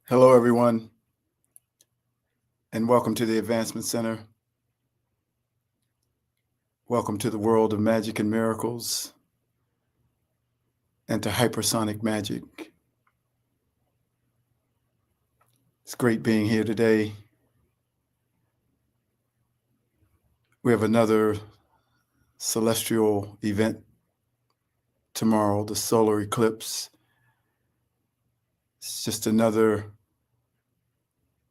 Hello, everyone, and welcome to the Advancement Center. Welcome to the world of magic and miracles and to hypersonic magic. It's great being here today. We have another celestial event tomorrow, the solar eclipse. It's just another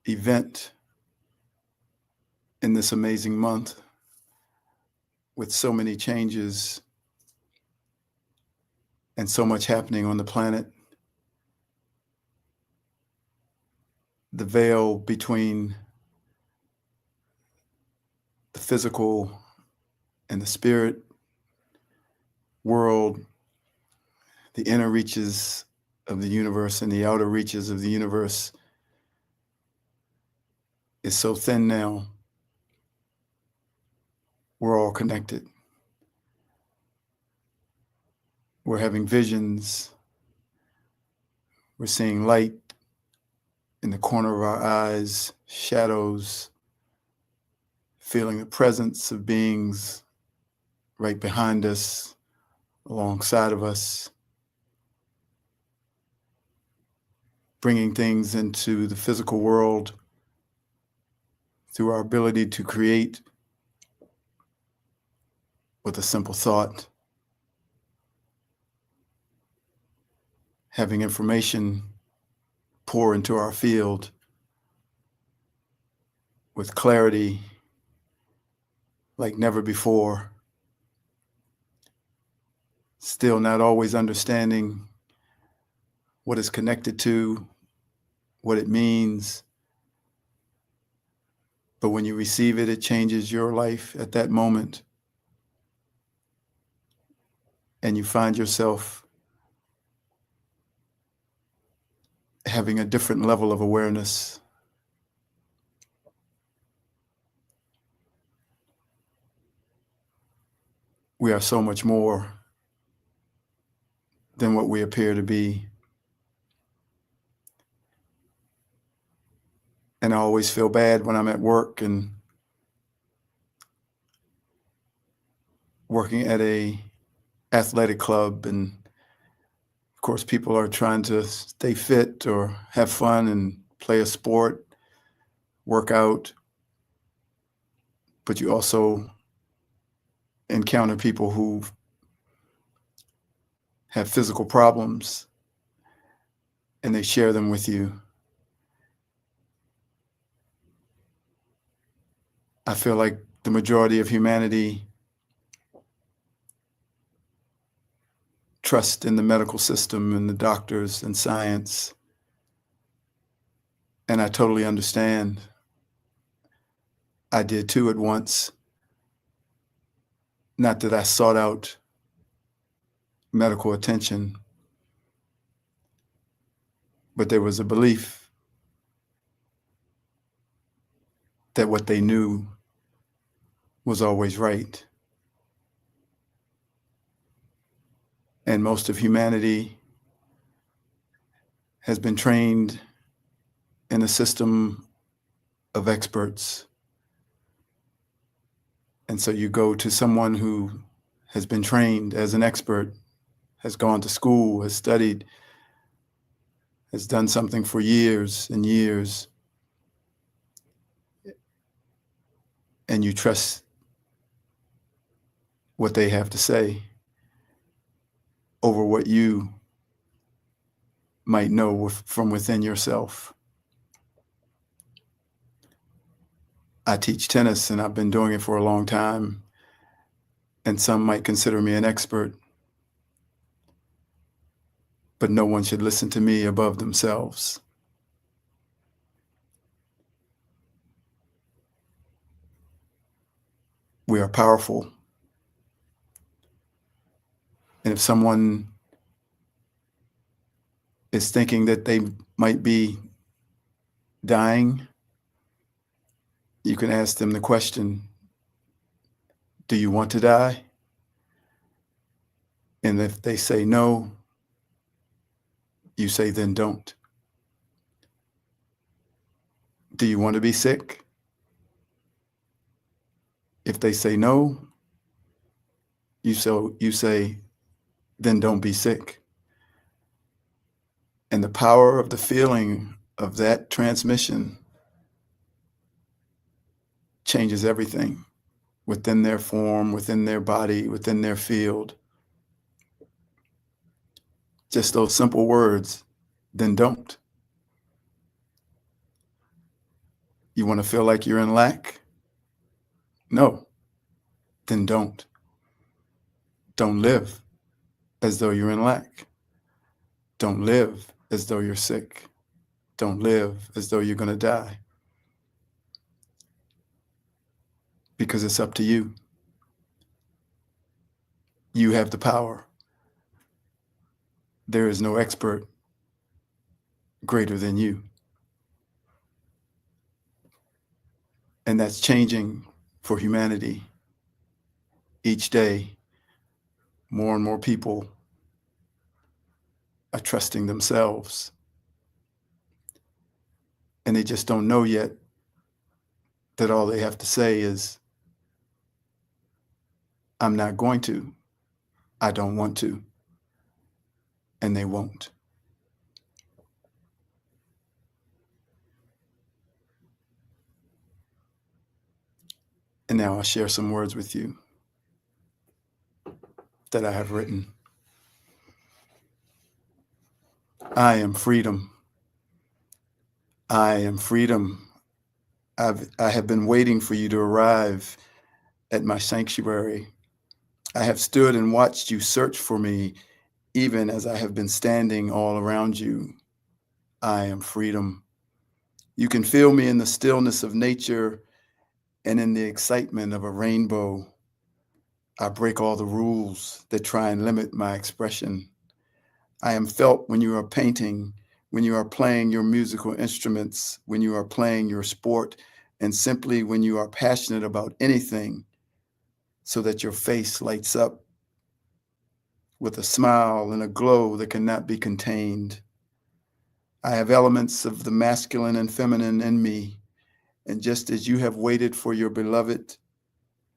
event in this amazing month with so many changes and so much happening on the planet. The veil between the physical and the spirit world, the inner reaches of the universe and the outer reaches of the universe is so thin now. We're all connected. We're having visions. We're seeing light in the corner of our eyes, shadows, feeling the presence of beings right behind us, alongside of us, bringing things into the physical world through our ability to create with a simple thought, having information pour into our field with clarity like never before, still not always understanding what it's connected to, what it means. But when you receive it, it changes your life at that moment. And you find yourself having a different level of awareness. We are so much more than what we appear to be. And I always feel bad when I'm at work and working at a athletic club, and of course people are trying to stay fit or have fun and play a sport, work out, but you also encounter people who have physical problems and they share them with you. I feel like the majority of humanity trust in the medical system and the doctors and science. And I totally understand. I did too at once. Not that I sought out medical attention, but there was a belief that what they knew was always right. And most of humanity has been trained in a system of experts. And so you go to someone who has been trained as an expert, has gone to school, has studied, has done something for years and years, and you trust what they have to say over what you might know from within yourself. I teach tennis, and I've been doing it for a long time, and some might consider me an expert, but no one should listen to me above themselves. We are powerful. And if someone is thinking that they might be dying, you can ask them the question, do you want to die? And if they say no, you say, then don't. Do you want to be sick? If they say no, you say, then don't be sick. And the power of the feeling of that transmission changes everything within their form, within their body, within their field. Just those simple words, then don't. You want to feel like you're in lack? No, then don't. Don't live as though you're in lack. Don't live as though you're sick. Don't live as though you're going to die. Because it's up to you. You have the power. There is no expert greater than you. And that's changing for humanity. Each day, more and more people are trusting themselves. And they just don't know yet that all they have to say is, I'm not going to. I don't want to. And they won't. And now I'll share some words with you that I have written. I am freedom. I am freedom. I have been waiting for you to arrive at my sanctuary. I have stood and watched you search for me, even as I have been standing all around you. I am freedom. You can feel me in the stillness of nature and in the excitement of a rainbow. I break all the rules that try and limit my expression. I am felt when you are painting, when you are playing your musical instruments, when you are playing your sport, and simply when you are passionate about anything, so that your face lights up with a smile and a glow that cannot be contained. I have elements of the masculine and feminine in me, and just as you have waited for your beloved,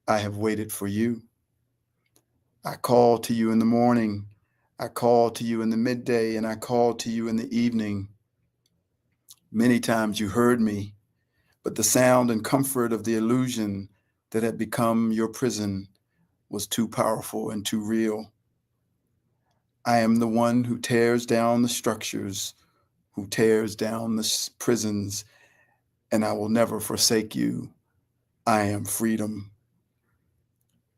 I have waited for you. I call to you in the morning, I call to you in the midday, and I call to you in the evening. Many times you heard me, but the sound and comfort of the illusion that had become your prison was too powerful and too real. I am the one who tears down the structures, who tears down the prisons, and I will never forsake you. I am freedom.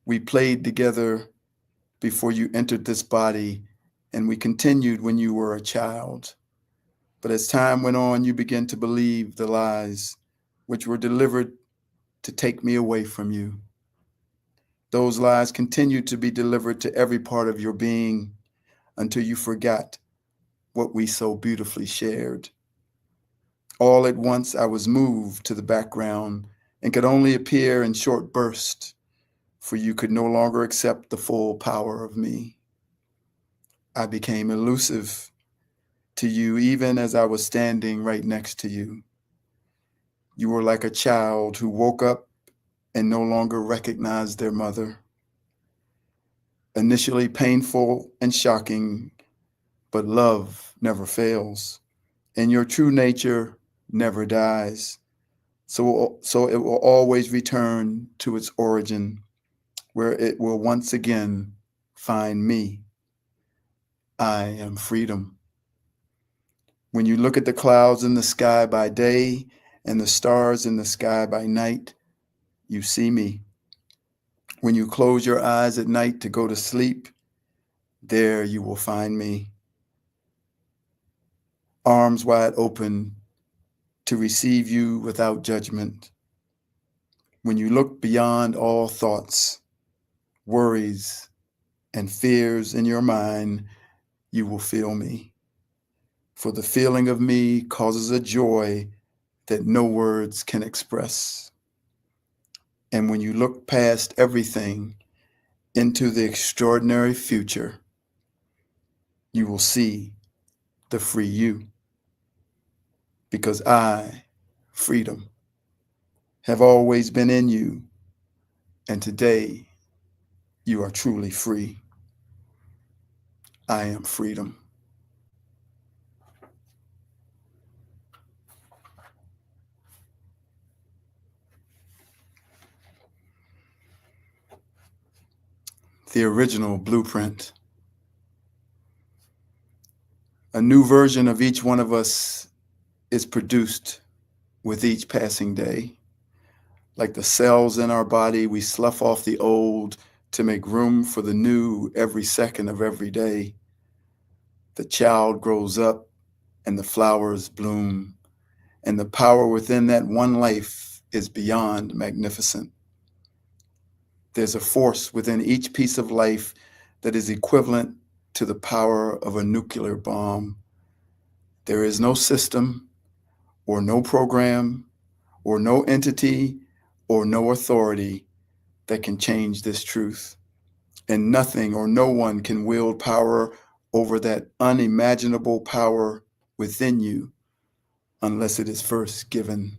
We played together before you entered this body, and we continued when you were a child. But as time went on, you began to believe the lies which were delivered to take me away from you. Those lies continued to be delivered to every part of your being until you forgot what we so beautifully shared. All at once, I was moved to the background and could only appear in short bursts, for you could no longer accept the full power of me. I became elusive to you even as I was standing right next to you. You were like a child who woke up and no longer recognized their mother. Initially painful and shocking, but love never fails, and your true nature never dies. So it will always return to its origin, where it will once again find me. I am freedom. When you look at the clouds in the sky by day and the stars in the sky by night, you see me. When you close your eyes at night to go to sleep, there you will find me. Arms wide open to receive you without judgment. When you look beyond all thoughts, worries, and fears in your mind, you will feel me. For the feeling of me causes a joy that no words can express. And when you look past everything into the extraordinary future, you will see the free you. Because I freedom have always been in you, and today you are truly free. I am freedom. The original blueprint. A new version of each one of us is produced with each passing day. Like the cells in our body, we slough off the old to make room for the new every second of every day. The child grows up and the flowers bloom, and the power within that one life is beyond magnificent. There's a force within each piece of life that is equivalent to the power of a nuclear bomb. There is no system or no program or no entity or no authority that can change this truth. And nothing or no one can wield power over that unimaginable power within you unless it is first given.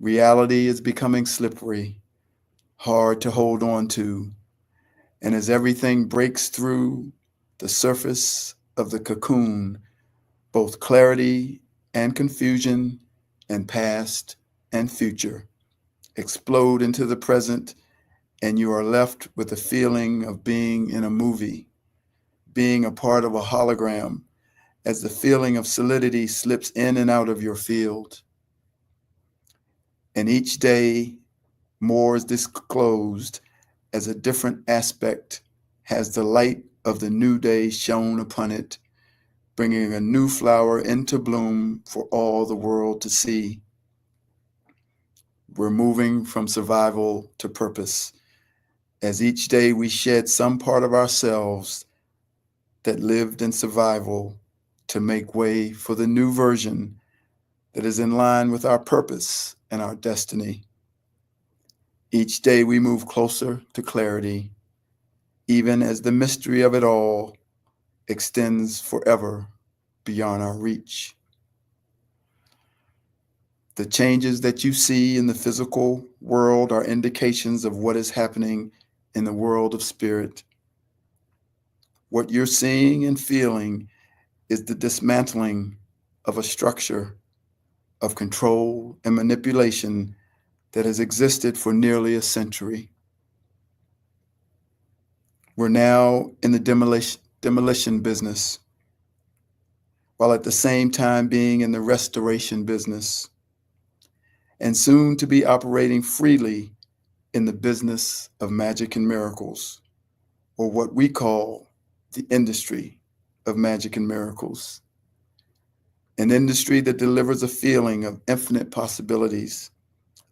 Reality is becoming slippery, hard to hold on to, and as everything breaks through the surface of the cocoon, both clarity and confusion and past and future explode into the present, and you are left with the feeling of being in a movie, being a part of a hologram, as the feeling of solidity slips in and out of your field. And each day, more is disclosed as a different aspect has the light of the new day shone upon it, bringing a new flower into bloom for all the world to see. We're moving from survival to purpose, as each day we shed some part of ourselves that lived in survival to make way for the new version that is in line with our purpose and our destiny. Each day we move closer to clarity, even as the mystery of it all extends forever beyond our reach. The changes that you see in the physical world are indications of what is happening in the world of spirit. What you're seeing and feeling is the dismantling of a structure of control and manipulation that has existed for nearly a century. We're now in the demolition business, while at the same time being in the restoration business, and soon to be operating freely in the business of magic and miracles, or what we call the industry of magic and miracles. An industry that delivers a feeling of infinite possibilities,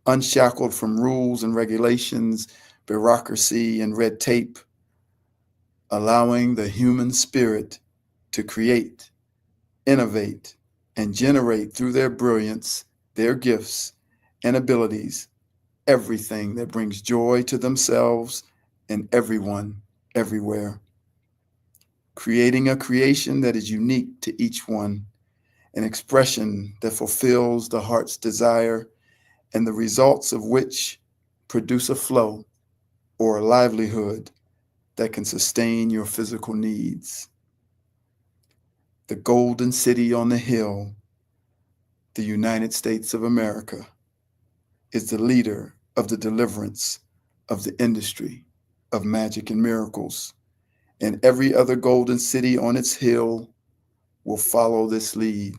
unshackled from rules and regulations, bureaucracy, and red tape, allowing the human spirit to create, innovate, and generate through their brilliance, their gifts, and abilities, everything that brings joy to themselves and everyone, everywhere. Creating a creation that is unique to each one, an expression that fulfills the heart's desire, and the results of which produce a flow or a livelihood that can sustain your physical needs. The golden city on the hill, the United States of America, is the leader of the deliverance of the industry of magic and miracles, and every other golden city on its hill will follow this lead.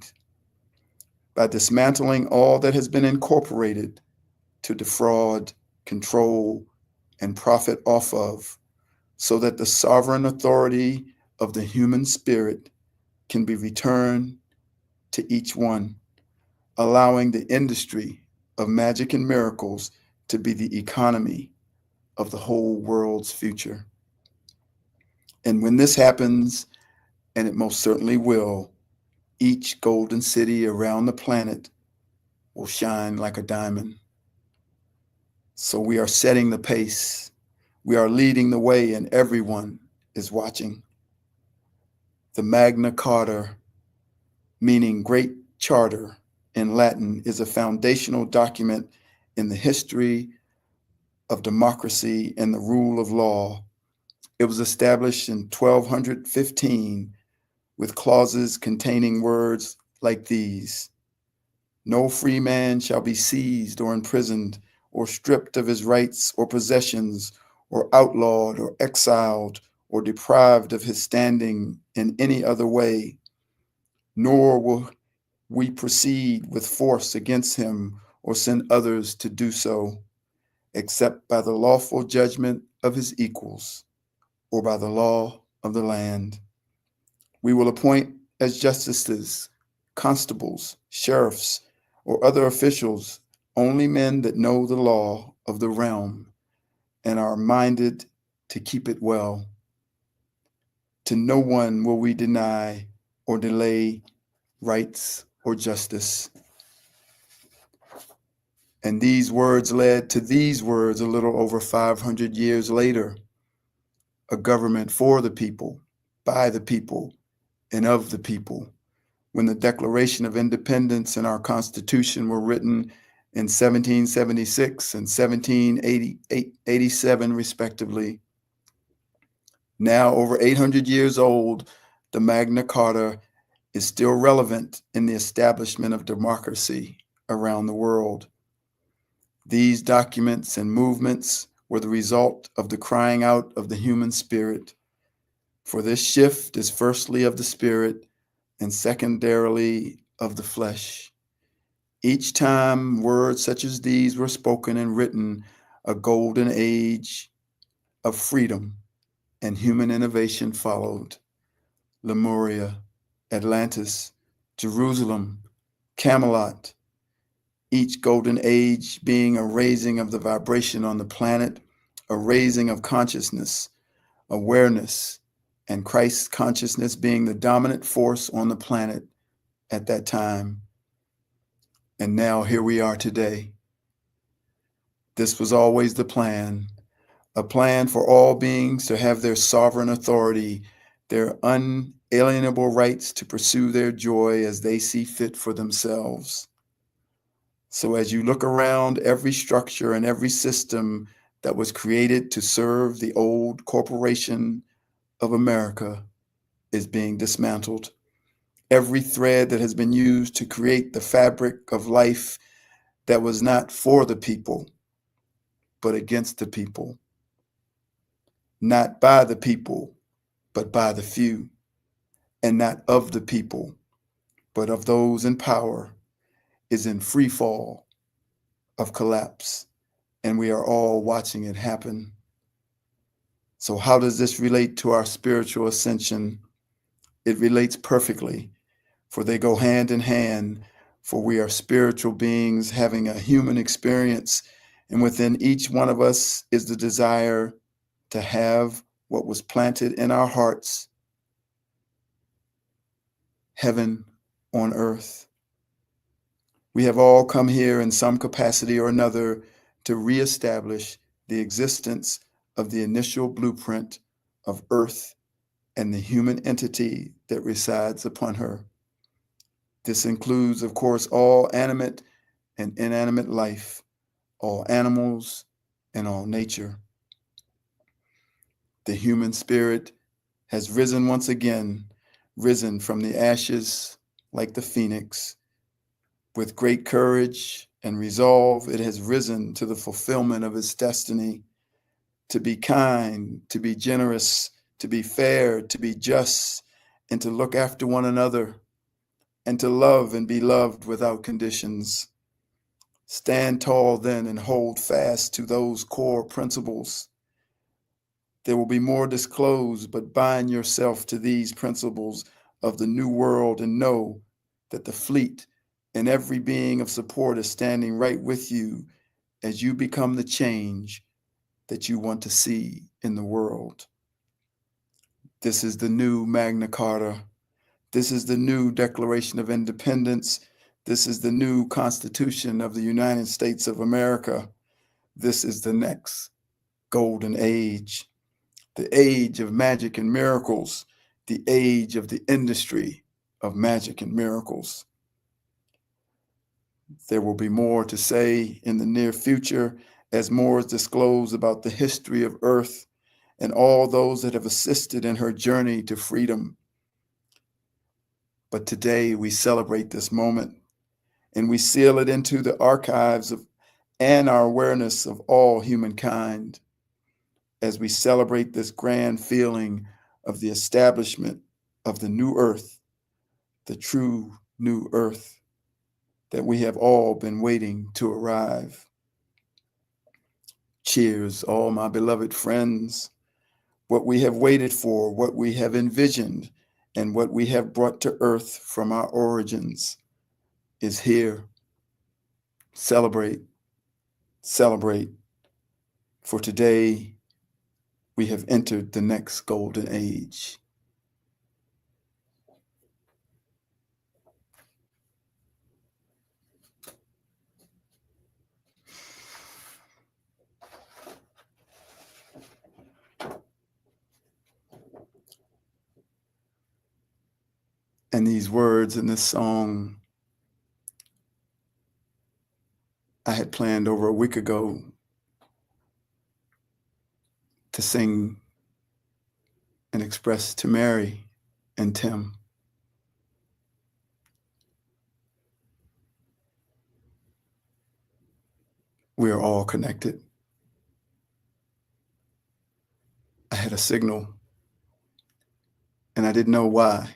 By dismantling all that has been incorporated to defraud, control, and profit off of, so that the sovereign authority of the human spirit can be returned to each one, allowing the industry of magic and miracles to be the economy of the whole world's future. And when this happens, and it most certainly will, each golden city around the planet will shine like a diamond. So we are setting the pace. We are leading the way, and everyone is watching. The Magna Carta, meaning Great Charter, in Latin, is a foundational document in the history of democracy and the rule of law. It was established in 1215 with clauses containing words like these: "No free man shall be seized or imprisoned or stripped of his rights or possessions or outlawed or exiled or deprived of his standing in any other way, nor will we proceed with force against him or send others to do so, except by the lawful judgment of his equals or by the law of the land. We will appoint as justices, constables, sheriffs, or other officials only men that know the law of the realm and are minded to keep it well. To no one will we deny or delay rights or justice." And these words led to these words a little over 500 years later: a government for the people, by the people, and of the people. When the Declaration of Independence and our Constitution were written in 1776 and 1787, respectively. Now over 800 years old, the Magna Carta is still relevant in the establishment of democracy around the world. These documents and movements were the result of the crying out of the human spirit. For this shift is firstly of the spirit and secondarily of the flesh. Each time words such as these were spoken and written, a golden age of freedom and human innovation followed. Lemuria, Atlantis, Jerusalem, Camelot, each golden age being a raising of the vibration on the planet, a raising of consciousness, awareness, and Christ's consciousness being the dominant force on the planet at that time. And now here we are today. This was always the plan, a plan for all beings to have their sovereign authority, their unalienable rights to pursue their joy as they see fit for themselves. So as you look around, every structure and every system that was created to serve the old corporation of America is being dismantled. Every thread that has been used to create the fabric of life that was not for the people, but against the people. Not by the people, but by the few. And not of the people, but of those in power, is in free fall of collapse. And we are all watching it happen. So how does this relate to our spiritual ascension? It relates perfectly, for they go hand in hand, for we are spiritual beings having a human experience, and within each one of us is the desire to have what was planted in our hearts, heaven on earth. We have all come here in some capacity or another to reestablish the existence of the initial blueprint of earth and the human entity that resides upon her. This includes, of course, all animate and inanimate life, all animals and all nature. The human spirit has risen once again, risen from the ashes like the phoenix. With great courage and resolve, it has risen to the fulfillment of its destiny, to be kind, to be generous, to be fair, to be just, and to look after one another, and to love and be loved without conditions. Stand tall then and hold fast to those core principles. There will be more disclosed, but bind yourself to these principles of the new world and know that the fleet and every being of support is standing right with you as you become the change that you want to see in the world. This is the new Magna Carta. This is the new Declaration of Independence. This is the new Constitution of the United States of America. This is the next golden age, the age of magic and miracles, the age of the industry of magic and miracles. There will be more to say in the near future as more is disclosed about the history of Earth and all those that have assisted in her journey to freedom. But today we celebrate this moment and we seal it into the archives of and our awareness of all humankind as we celebrate this grand feeling of the establishment of the new Earth, the true new Earth that we have all been waiting to arrive. Cheers, all my beloved friends. What we have waited for, what we have envisioned, and what we have brought to Earth from our origins is here. Celebrate, celebrate, for today we have entered the next golden age. And these words in this song I had planned over a week ago to sing and express to Mary and Tim. We are all connected. I had a signal and I didn't know why,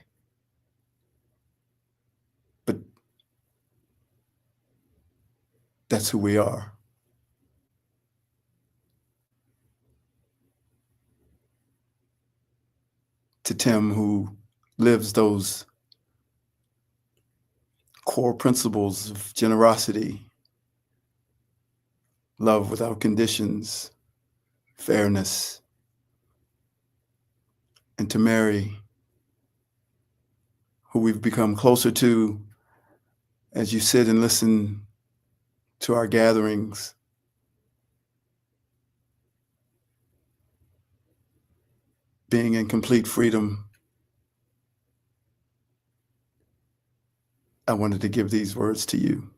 but that's who we are. To Tim, who lives those core principles of generosity, love without conditions, fairness, and to Mary, who we've become closer to as you sit and listen to our gatherings. Being in complete freedom, I wanted to give these words to you.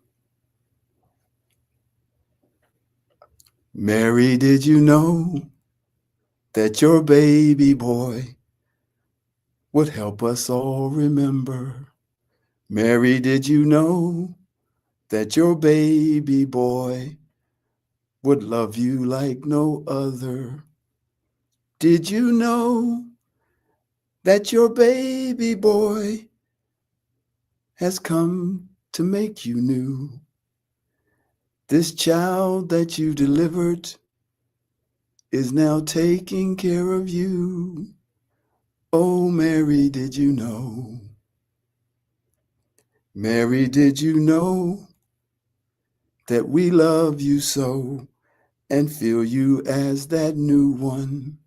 Mary, did you know that your baby boy would help us all remember? Mary, did you know that your baby boy would love you like no other? Did you know that your baby boy has come to make you new? This child that you delivered is now taking care of you. Oh, Mary, did you know? Mary, did you know that we love you so and feel you as that new one?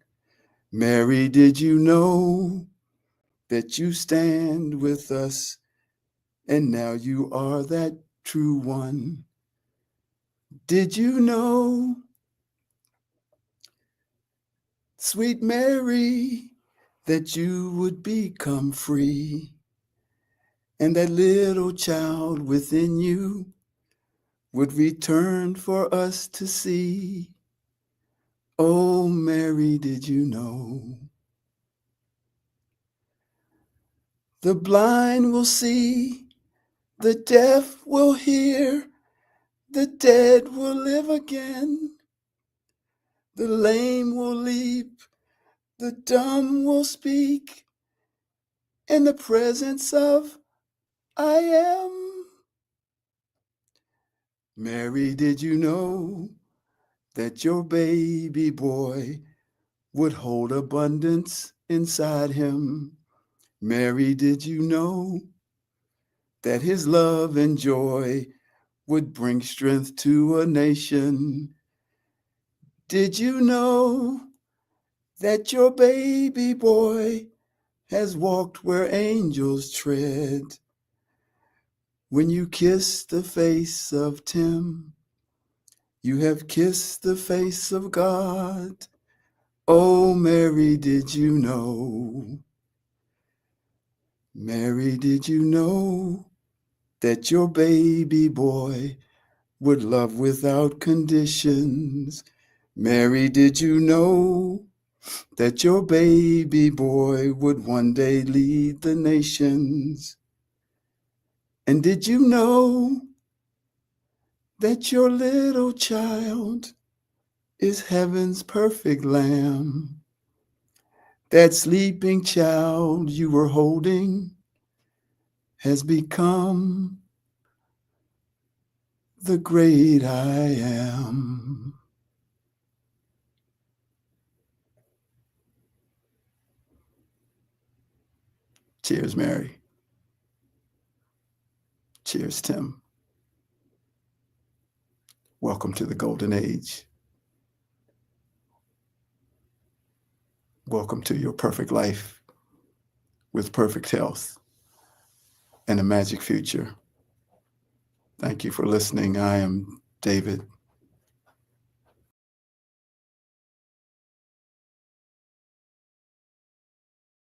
Mary, did you know that you stand with us and now you are that true one? Did you know, sweet Mary, that you would become free and that little child within you would return for us to see? Oh, Mary, did you know? The blind will see, the deaf will hear, the dead will live again, the lame will leap, the dumb will speak, in the presence of I am. Mary, did you know that your baby boy would hold abundance inside him? Mary, did you know that his love and joy would bring strength to a nation? Did you know that your baby boy has walked where angels tread? When you kiss the face of Tim, you have kissed the face of God. Oh, Mary, did you know? Mary, did you know that your baby boy would love without conditions. Mary, did you know that your baby boy would one day lead the nations? And did you know that your little child is heaven's perfect lamb? That sleeping child you were holding has become the great I am. Cheers, Mary. Cheers, Tim. Welcome to the golden age. Welcome to your perfect life with perfect health and a magic future. Thank you for listening. I am David